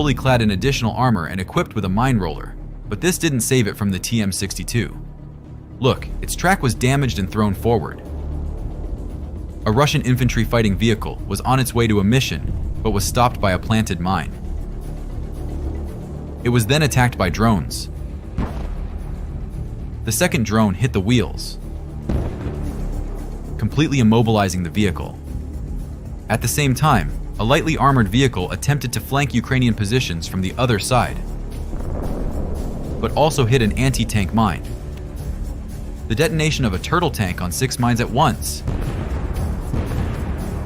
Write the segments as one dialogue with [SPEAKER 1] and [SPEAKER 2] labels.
[SPEAKER 1] fully clad in additional armor and equipped with a mine roller, but this didn't save it from the TM-62. Look, its track was damaged and thrown forward. A Russian infantry fighting vehicle was on its way to a mission, but was stopped by a planted mine. It was then attacked by drones. The second drone hit the wheels, completely immobilizing the vehicle. At the same time, a lightly armored vehicle attempted to flank Ukrainian positions from the other side, but also hit an anti-tank mine. The detonation of a turtle tank on 6 mines at once.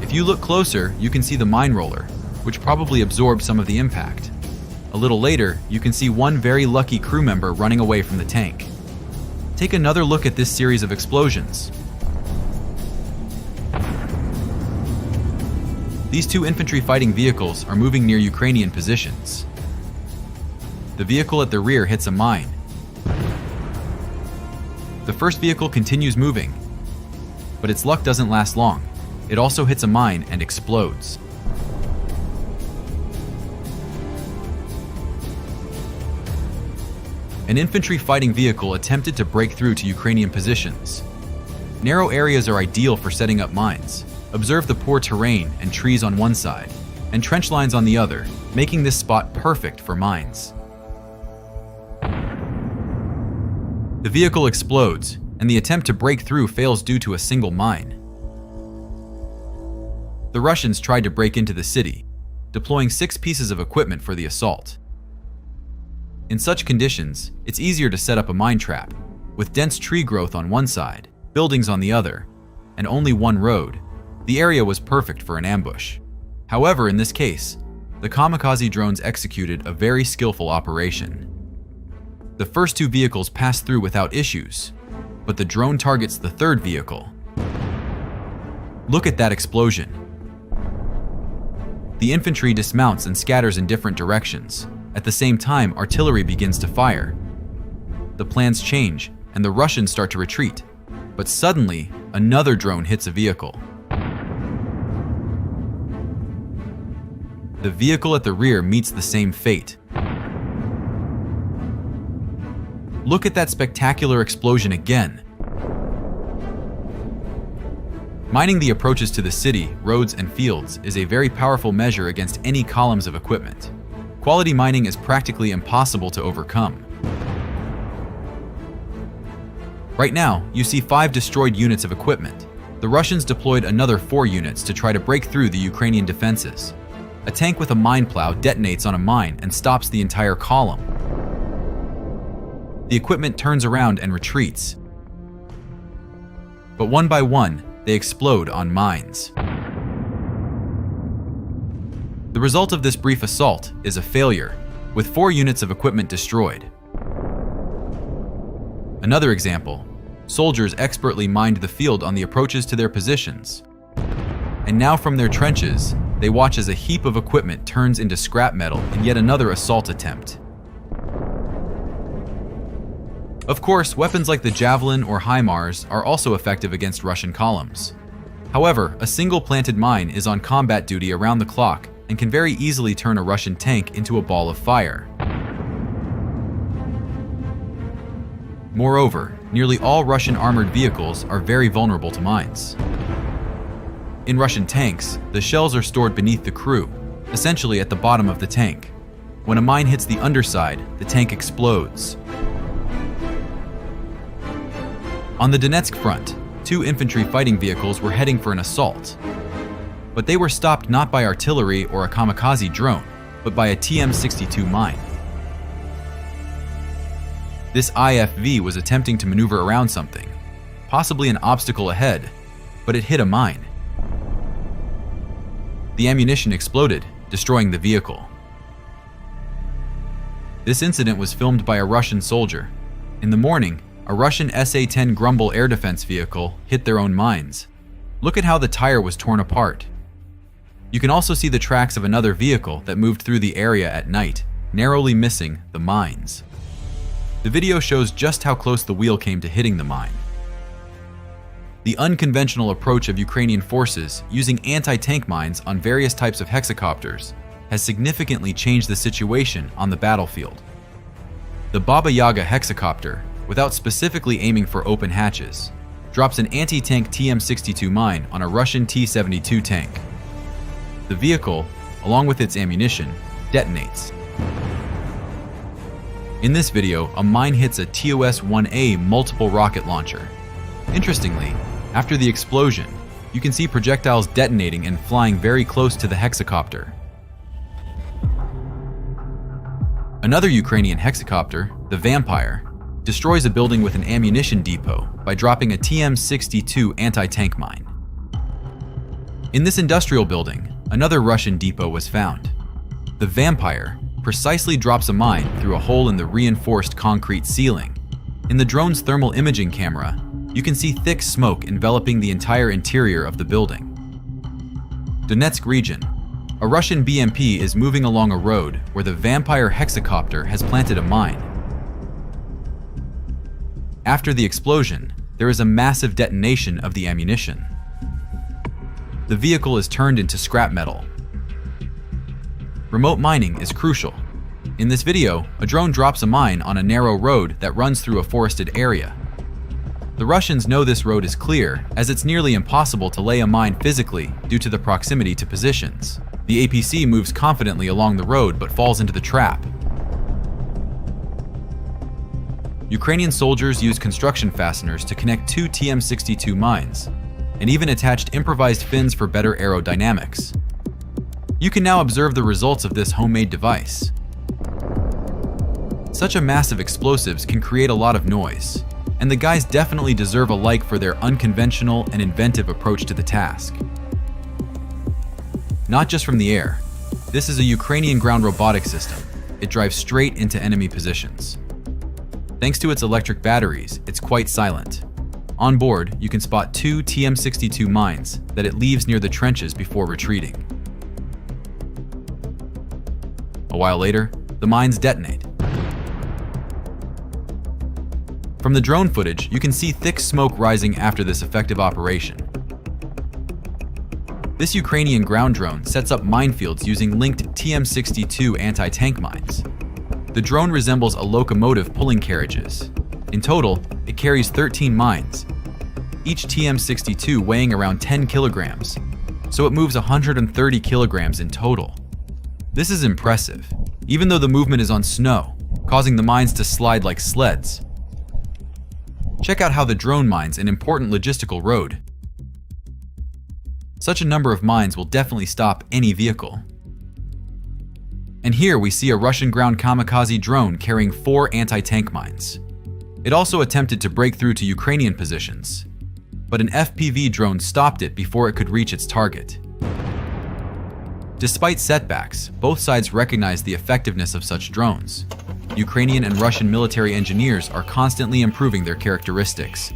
[SPEAKER 1] If you look closer, you can see the mine roller, which probably absorbed some of the impact. A little later, you can see one very lucky crew member running away from the tank. Take another look at this series of explosions. These 2 infantry fighting vehicles are moving near Ukrainian positions. The vehicle at the rear hits a mine. The first vehicle continues moving, but its luck doesn't last long. It also hits a mine and explodes. An infantry fighting vehicle attempted to break through to Ukrainian positions. Narrow areas are ideal for setting up mines. Observe the poor terrain and trees on one side, and trench lines on the other, making this spot perfect for mines. The vehicle explodes, and the attempt to break through fails due to a single mine. The Russians tried to break into the city, deploying 6 pieces of equipment for the assault. In such conditions, it's easier to set up a mine trap, with dense tree growth on one side, buildings on the other, and only one road. The area was perfect for an ambush. However, in this case, the kamikaze drones executed a very skillful operation. The first 2 vehicles pass through without issues, but the drone targets the third vehicle. Look at that explosion. The infantry dismounts and scatters in different directions. At the same time, artillery begins to fire. The plans change, and the Russians start to retreat. But suddenly, another drone hits a vehicle. The vehicle at the rear meets the same fate. Look at that spectacular explosion again. Mining the approaches to the city, roads, and fields is a very powerful measure against any columns of equipment. Quality mining is practically impossible to overcome. Right now, you see 5 destroyed units of equipment. The Russians deployed another 4 units to try to break through the Ukrainian defenses. A tank with a mine plow detonates on a mine and stops the entire column. The equipment turns around and retreats. But one by one, they explode on mines. The result of this brief assault is a failure, with 4 units of equipment destroyed. Another example, soldiers expertly mined the field on the approaches to their positions. And now from their trenches, they watch as a heap of equipment turns into scrap metal in yet another assault attempt. Of course, weapons like the Javelin or HIMARS are also effective against Russian columns. However, a single planted mine is on combat duty around the clock and can very easily turn a Russian tank into a ball of fire. Moreover, nearly all Russian armored vehicles are very vulnerable to mines. In Russian tanks, the shells are stored beneath the crew, essentially at the bottom of the tank. When a mine hits the underside, the tank explodes. On the Donetsk front, 2 infantry fighting vehicles were heading for an assault. But they were stopped not by artillery or a kamikaze drone, but by a TM-62 mine. This IFV was attempting to maneuver around something, possibly an obstacle ahead, but it hit a mine. The ammunition exploded, destroying the vehicle. This incident was filmed by a Russian soldier. In the morning, a Russian SA-10 Grumble air defense vehicle hit their own mines. Look at how the tire was torn apart. You can also see the tracks of another vehicle that moved through the area at night, narrowly missing the mines. The video shows just how close the wheel came to hitting the mine. The unconventional approach of Ukrainian forces using anti-tank mines on various types of hexacopters has significantly changed the situation on the battlefield. The Baba Yaga hexacopter, without specifically aiming for open hatches, drops an anti-tank TM-62 mine on a Russian T-72 tank. The vehicle, along with its ammunition, detonates. In this video, a mine hits a TOS-1A multiple rocket launcher. Interestingly, after the explosion, you can see projectiles detonating and flying very close to the hexacopter. Another Ukrainian hexacopter, the Vampire, destroys a building with an ammunition depot by dropping a TM-62 anti-tank mine. In this industrial building, another Russian depot was found. The Vampire precisely drops a mine through a hole in the reinforced concrete ceiling. In the drone's thermal imaging camera, you can see thick smoke enveloping the entire interior of the building. Donetsk region. A Russian BMP is moving along a road where the Vampire hexacopter has planted a mine. After the explosion, there is a massive detonation of the ammunition. The vehicle is turned into scrap metal. Remote mining is crucial. In this video, a drone drops a mine on a narrow road that runs through a forested area. The Russians know this road is clear, as it's nearly impossible to lay a mine physically due to the proximity to positions. The APC moves confidently along the road but falls into the trap. Ukrainian soldiers used construction fasteners to connect two TM-62 mines, and even attached improvised fins for better aerodynamics. You can now observe the results of this homemade device. Such a massive explosives can create a lot of noise, and the guys definitely deserve a like for their unconventional and inventive approach to the task. Not just from the air, this is a Ukrainian ground robotic system. It drives straight into enemy positions. Thanks to its electric batteries, it's quite silent. On board, you can spot two TM-62 mines that it leaves near the trenches before retreating. A while later, the mines detonate. From the drone footage, you can see thick smoke rising after this effective operation. This Ukrainian ground drone sets up minefields using linked TM-62 anti-tank mines. The drone resembles a locomotive pulling carriages. In total, it carries 13 mines, each TM-62 weighing around 10 kilograms, so it moves 130 kilograms in total. This is impressive, even though the movement is on snow, causing the mines to slide like sleds. Check out how the drone mines an important logistical road. Such a number of mines will definitely stop any vehicle. And here we see a Russian ground kamikaze drone carrying 4 anti-tank mines. It also attempted to break through to Ukrainian positions, but an FPV drone stopped it before it could reach its target. Despite setbacks, both sides recognize the effectiveness of such drones. Ukrainian and Russian military engineers are constantly improving their characteristics.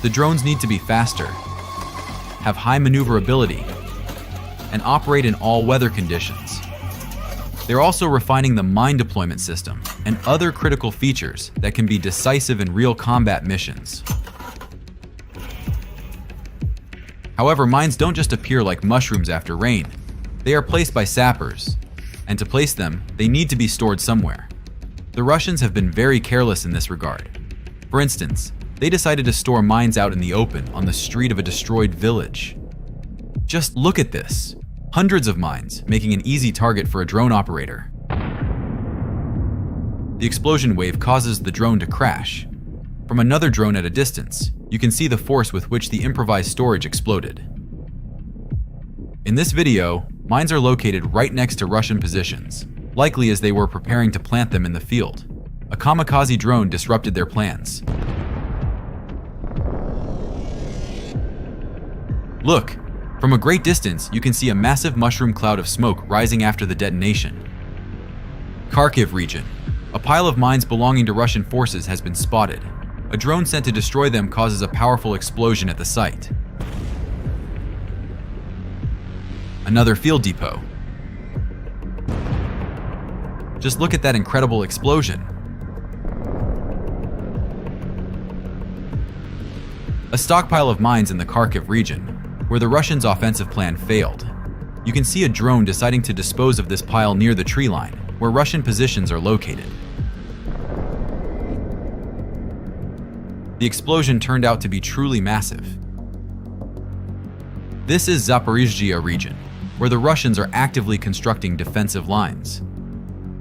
[SPEAKER 1] The drones need to be faster, have high maneuverability, and operate in all weather conditions. They're also refining the mine deployment system and other critical features that can be decisive in real combat missions. However, mines don't just appear like mushrooms after rain. They are placed by sappers, and to place them, they need to be stored somewhere. The Russians have been very careless in this regard. For instance, they decided to store mines out in the open on the street of a destroyed village. Just look at this. Hundreds of mines, making an easy target for a drone operator. The explosion wave causes the drone to crash. From another drone at a distance, you can see the force with which the improvised storage exploded. In this video, mines are located right next to Russian positions, likely as they were preparing to plant them in the field. A kamikaze drone disrupted their plans. Look! From a great distance, you can see a massive mushroom cloud of smoke rising after the detonation. Kharkiv region. A pile of mines belonging to Russian forces has been spotted. A drone sent to destroy them causes a powerful explosion at the site. Another field depot. Just look at that incredible explosion. A stockpile of mines in the Kharkiv region, where the Russians' offensive plan failed. you can see a drone deciding to dispose of this pile near the tree line, where Russian positions are located. The explosion turned out to be truly massive. This is Zaporizhzhia region, where the Russians are actively constructing defensive lines.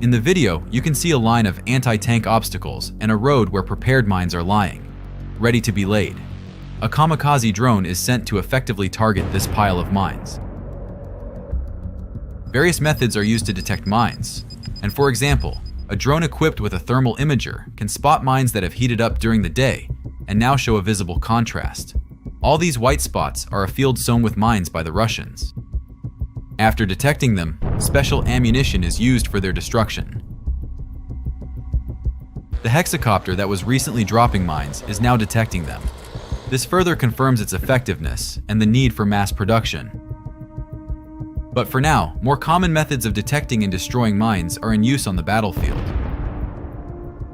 [SPEAKER 1] In the video, you can see a line of anti-tank obstacles and a road where prepared mines are lying, ready to be laid. A kamikaze drone is sent to effectively target this pile of mines. Various methods are used to detect mines, and for example, a drone equipped with a thermal imager can spot mines that have heated up during the day and now show a visible contrast. All these white spots are a field sown with mines by the Russians. After detecting them, special ammunition is used for their destruction. The hexacopter that was recently dropping mines is now detecting them. This further confirms its effectiveness and the need for mass production. But for now, more common methods of detecting and destroying mines are in use on the battlefield.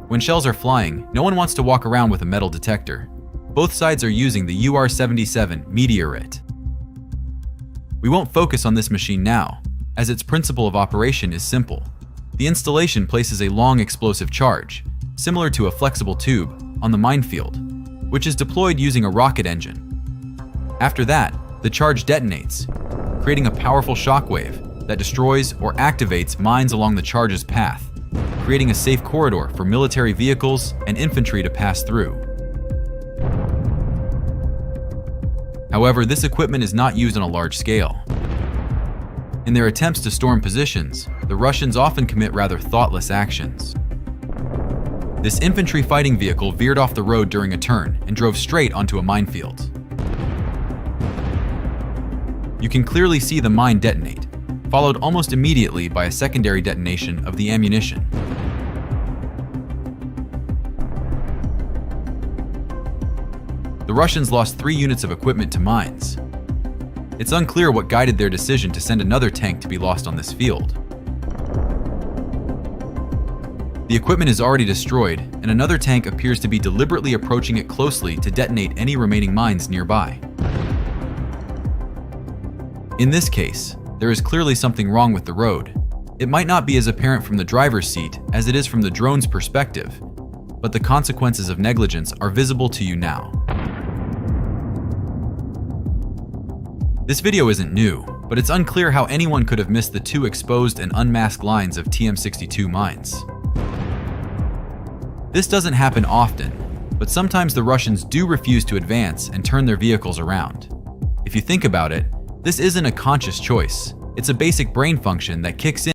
[SPEAKER 1] When shells are flying, no one wants to walk around with a metal detector. Both sides are using the UR-77 Meteorite. We won't focus on this machine now, as its principle of operation is simple. The installation places a long explosive charge, similar to a flexible tube, on the minefield, which is deployed using a rocket engine. After that, the charge detonates, creating a powerful shockwave that destroys or activates mines along the charge's path, creating a safe corridor for military vehicles and infantry to pass through. However, this equipment is not used on a large scale. In their attempts to storm positions, the Russians often commit rather thoughtless actions. This infantry fighting vehicle veered off the road during a turn and drove straight onto a minefield. You can clearly see the mine detonate, followed almost immediately by a secondary detonation of the ammunition. The Russians lost 3 units of equipment to mines. It's unclear what guided their decision to send another tank to be lost on this field. The equipment is already destroyed, and another tank appears to be deliberately approaching it closely to detonate any remaining mines nearby. In this case, there is clearly something wrong with the road. It might not be as apparent from the driver's seat as it is from the drone's perspective, but the consequences of negligence are visible to you now. This video isn't new, but it's unclear how anyone could have missed the 2 exposed and unmasked lines of TM62 mines. This doesn't happen often, but sometimes the Russians do refuse to advance and turn their vehicles around. If you think about it, this isn't a conscious choice. It's a basic brain function that kicks in